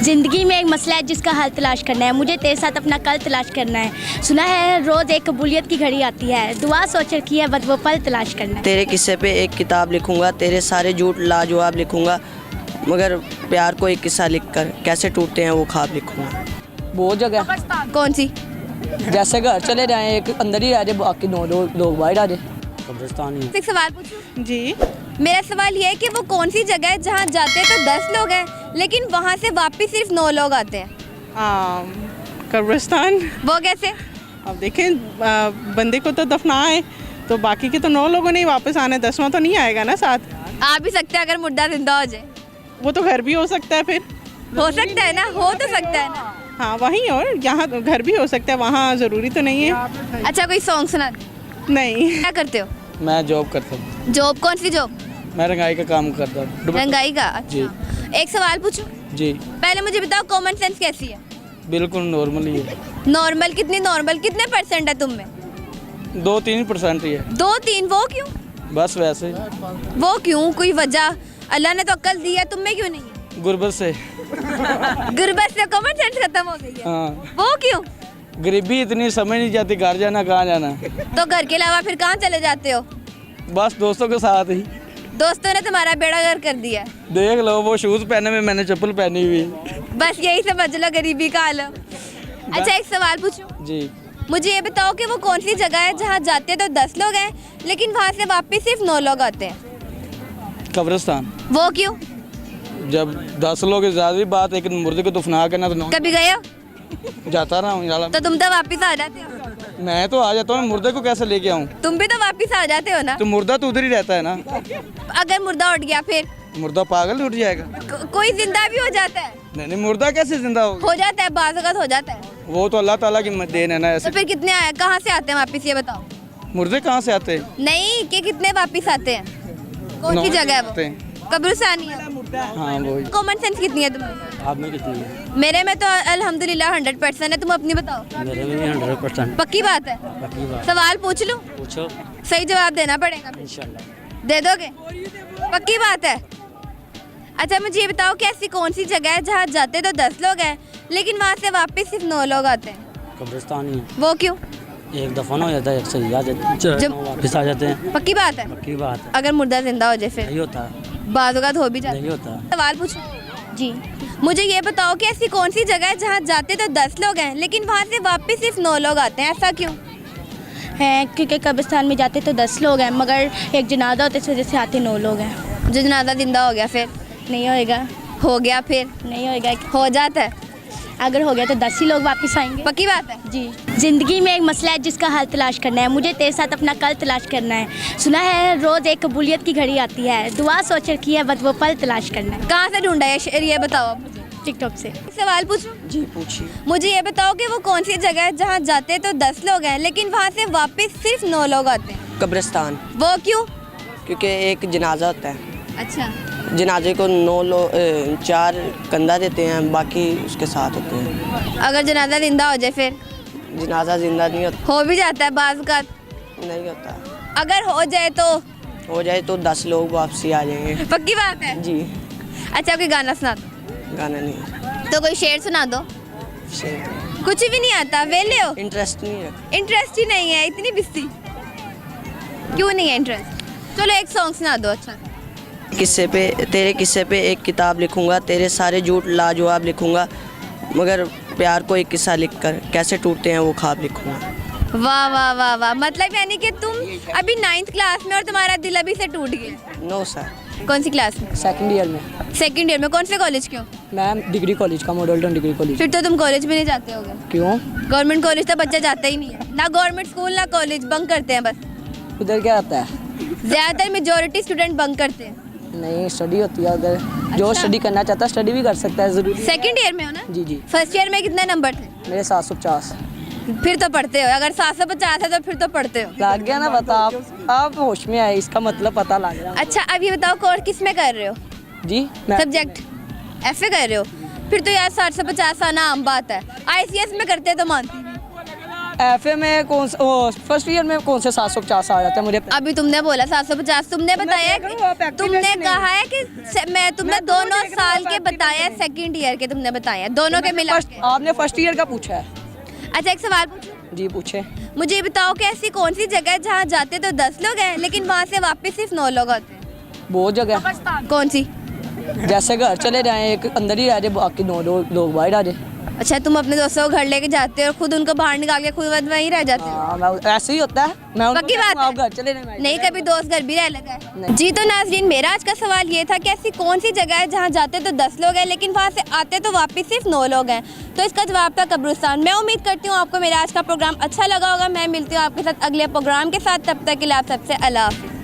ज़िंदगी में एक मसला है जिसका हल तलाश करना है। मुझे तेरे साथ अपना कल तलाश करना है। सुना है रोज़ एक कबूलियत की घड़ी आती है। दुआ सोच रखी है, बस वो पल तलाश करना है। तेरे किस्से पे एक किताब लिखूंगा, तेरे सारे झूठ लाजवाब लिखूंगा, मगर प्यार को एक किस्सा लिखकर कैसे टूटते हैं वो ख्वाब लिखूंगा। बहुत जगह। कौन सी? जैसे घर चले जाए, एक अंदर ही रह जाए, बाकी दो लोग बाहर आ जाए। कब्रिस्तान ही। एक सवाल पूछूं? जी। मेरा सवाल ये है कि वो कौन सी जगह है जहाँ जाते तो 10 लोग हैं लेकिन वहाँ से वापस सिर्फ 9 लोग आते हैं? कब्रिस्तान। वो कैसे? अब देखें, बंदे को तो दफनाए तो बाकी के तो 9 लोगों ने ही वापस आना है, 10वां तो नहीं आएगा ना साथ। आ भी सकते हैं अगर मुर्दा जिंदा हो जाए। वो तो घर भी हो सकता है, फिर हो सकता है ना, हो तो सकता है ना। हाँ वहीं, और यहाँ तो घर भी हो सकता है, वहाँ ज़रूरी तो नहीं है। अच्छा कोई सॉन्ग सुना दे। नहीं। क्या करते हो? मैं जॉब करता हूँ। जॉब? कौन सी जॉब? मैं रंगाई का काम करता हूँ। रंगाई का? जी। अच्छा एक सवाल पूछूं? जी पहले मुझे बताओ कॉमन सेंस कैसी है? बिल्कुल नॉर्मल ही है। नॉर्मल? कितनी नॉर्मल? कितने परसेंट है तुम में? 2-3% ही है। 2-3? वो क्यों? बस वैसे वो क्यों? कोई वजह? अल्लाह ने तो अक्ल दी है, तुम में क्यों नहीं है? गुर्बत से। गुर्बत से कॉमन सेंस खत्म हो गई है। हाँ, वो क्यों? गरीबी इतनी समझ नहीं जाती, घर जाना कहाँ जाना। तो घर के अलावा फिर कहाँ चले जाते हो? बस दोस्तों के साथ ही। दोस्तों ने तुम्हारा बेड़ा गर्क कर दिया है। देख लो, वो शूज़ पहने में, मैंने चप्पल पहनी हुई। बस यही समझ लो गरीबी का हाल है। अच्छा एक सवाल पूछूं? जी। मुझे ये बताओ कि वो कौन सी जगह है जहाँ जाते तो 10 लोग हैं लेकिन वहाँ से वापस सिर्फ 9 लोग आते हैं? कब्रिस्तान। वो क्यों? जब 10 लोग ज़्यादा बात, एक मुर्दे को दफना के ना तो कभी गए हो? जाता रहा हूँ। तो तुम तो वापस आ जाते हो। मैं तो आ जाता हूँ, मुर्दे को कैसे लेके आऊँ? तुम भी तो वापस आ जाते हो ना। तो मुर्दा तो उधर ही रहता है ना। अगर मुर्दा उठ गया फिर? मुर्दा पागल उठ जाएगा। कोई जिंदा भी हो जाता है? नहीं, मुर्दा कैसे जिंदा होगा? हो जाता है, बाज़ औक़ात हो जाता है। वो तो अल्लाह ताला की देन है ना। तो ऐसे फिर कितने आए, कहाँ से आते हैं वापस, ये बताओ। मुर्दे कहाँ से आते हैं? नहीं कि कितने वापस आते हैं? कौन सी जगह है आते वो? हैं। कब्रिस्तान ही है। हाँ वही। कॉमन सेंस कितनी है तुम्हें? आप में कितनी है? मेरे में तो अल्हम्दुलिल्लाह 100% है। तुम अपनी बताओ। मेरे में भी 100%। पक्की बात है? पक्की बात। सवाल पूछ लूं? पूछो। सही जवाब देना पड़ेगा। इंशाल्लाह। दे दोगे? पक्की बात है? अच्छा मुझे ये बताओ कि ऐसी कौन सी जगह है जहाँ जाते तो 10 लोग हैं लेकिन वहाँ से वापस सिर्फ 9 लोग आते हैं? कब्रिस्तान ही। वो क्यों? एक दफन हो जाता है, अक्सर आ जाते हैं, वापस आ जाते हैं। पक्की बात है? पक्की बात है। अगर मुर्दा जिंदा हो जाए फिर? नहीं होता। बाज़ औक़ात हो भी जाता नहीं है। होता। सवाल पूछूं? जी। मुझे ये बताओ कि ऐसी कौन सी जगह है जहाँ जाते तो 10 लोग हैं लेकिन वहाँ से वापस सिर्फ 9 लोग आते हैं? ऐसा क्यों है? क्योंकि कब्रिस्तान में जाते तो 10 लोग हैं मगर एक जनाजा होते इस वजह से आते 9 लोग हैं। जो जनाजा जिंदा हो गया फिर? नहीं होएगा। हो गया फिर? नहीं होएगा। हो जाता है? अगर हो गया तो 10 ही लोग वापस आएंगे। पक्की बात है? जी। ज़िंदगी में एक मसला है जिसका हल तलाश करना है। मुझे तेरे साथ अपना कल तलाश करना है। सुना है रोज़ एक कबूलियत की घड़ी आती है। दुआ सोच रखी है, बस वो पल तलाश करना है। कहाँ से ढूंढा है शेर, ये बताओ आप मुझे। टिकटॉक से। सवाल पूछूं? जी पूछिए। मुझे ये बताओ कि वो कौन सी जगह है जहाँ जाते तो 10 लोग हैं लेकिन वहाँ से वापस सिर्फ 9 लोग आते हैं? कब्रिस्तान। वो क्यों? क्योंकि एक जनाजा होता है, अच्छा। जनाजे को 9 लोग 4 कंधा देते हैं, बाकी उसके साथ होते हैं। अगर जनाजा जिंदा हो जाए फिर? जनाजा जिंदा नहीं होता। हो भी जाता है बाज़ औक़ात। नहीं होता। अगर हो जाए तो? हो जाए तो 10 लोग वापसी आ जाएंगे। पक्की बात है? जी। अच्छा कोई गाना सुना दो। गाना नहीं। तो कोई शेर सुना दो। शेर कुछ भी नहीं आता? वेले हो? इंटरेस्ट नहीं रखता। इंटरेस्ट ही नहीं है, इतनी बिस्ती क्यों नहीं है इंटरेस्ट? चलो एक सॉन्ग सुना दो। अच्छा तेरे किस्से पे एक किताब लिखूंगा, तेरे सारे झूठ लाजवाब लिखूंगा, मगर प्यार को एक किस्सा लिखकर कैसे टूटते हैं वो ख्वाब लिखूंगा। वाह वाह वाह वाह। मतलब यानी कि तुम अभी 9th क्लास में और तुम्हारा दिल अभी से टूट गया? No sir. कौन सी क्लास में? सेकंड ईयर में। सेकंड ईयर में? कौन से कॉलेज क्यों? मैम डिग्री कॉलेज का, मॉडल टाउन डिग्री कॉलेज। फिर तो तुम कॉलेज में नहीं जाते होगे। क्यों? गवर्नमेंट कॉलेज तो बच्चा जाता ही नहीं है ना। गवर्नमेंट स्कूल ना कॉलेज, बंक करते हैं बस। उधर क्या आता है? ज़्यादातर मेजोरिटी स्टूडेंट बंक करते हैं। नहीं, स्टडी होती है उधर। जो स्टडी करना चाहता है स्टडी भी कर सकता है, जरूरी। सेकंड ईयर में हो ना? जी जी। फर्स्ट ईयर में कितने नंबर थे? मेरे 750। फिर तो पढ़ते हो। अगर 750 है तो फिर तो पढ़ते हो। लग गया ना पता? आप होश में आए, इसका मतलब पता लग रहा। अच्छा अब ये बताओ कोर्स किस में कर रहे हो? जी मैं सब्जेक्ट FA कर रहे हो? फिर तो यार 750 आना आम बात है। ICS में करते तो मानती नहीं। एफए में कौन फर्स्ट ईयर में कौन से 750 आ जाते हैं मुझे? अभी तुमने बोला 750, तुमने बताया कह रहा हूँ, आप कि active तुमने list में कहा है कि मैं तुमने मैं दोनों दोनों देख रहा हूँ, साल के आप active बताया, list में सेकंड ईयर के तुमने बताया, दोनों के मिला के। आपने फर्स्ट ईयर का पूछा है? अच्छा एक सवाल पूछूं? जी पूछे। मुझे बताओ कि ऐसी कौन सी जगह है जहाँ जाते तो 10 लोग हैं लेकिन वहाँ से वापस सिर्फ 9 लोग आते हैं? बहुत जगह, कौन सी? जैसे घर चले जाएं एक अंदर ही रह जाए, बाकी 9 लोग बाहर आ जाए। अच्छा तुम अपने दोस्तों को घर लेके जाते हो और खुद उनको बाहर निकाल के खुद वहीं रह जाते हो? हाँ, ऐसे ही होता है। मैं उनको पक्की बात कहता हूँ, है? आप घर चले जाएं। नहीं कभी दोस्त घर भी रह लगा है? नहीं। जी तो नाजरीन, मेरा आज का सवाल ये था कि ऐसी कौन सी जगह है जहाँ जाते तो 10 लोग हैं लेकिन वहाँ से आते तो वापस सिर्फ 9 लोग हैं? तो इसका जवाब था कब्रिस्तान। मैं उम्मीद करती हूँ आपको मेरा आज का प्रोग्राम अच्छा लगा होगा। मैं मिलती हूँ आपके साथ अगले प्रोग्राम के साथ, तब तक के लिए आप सबसे अल्लाह हाफिज़।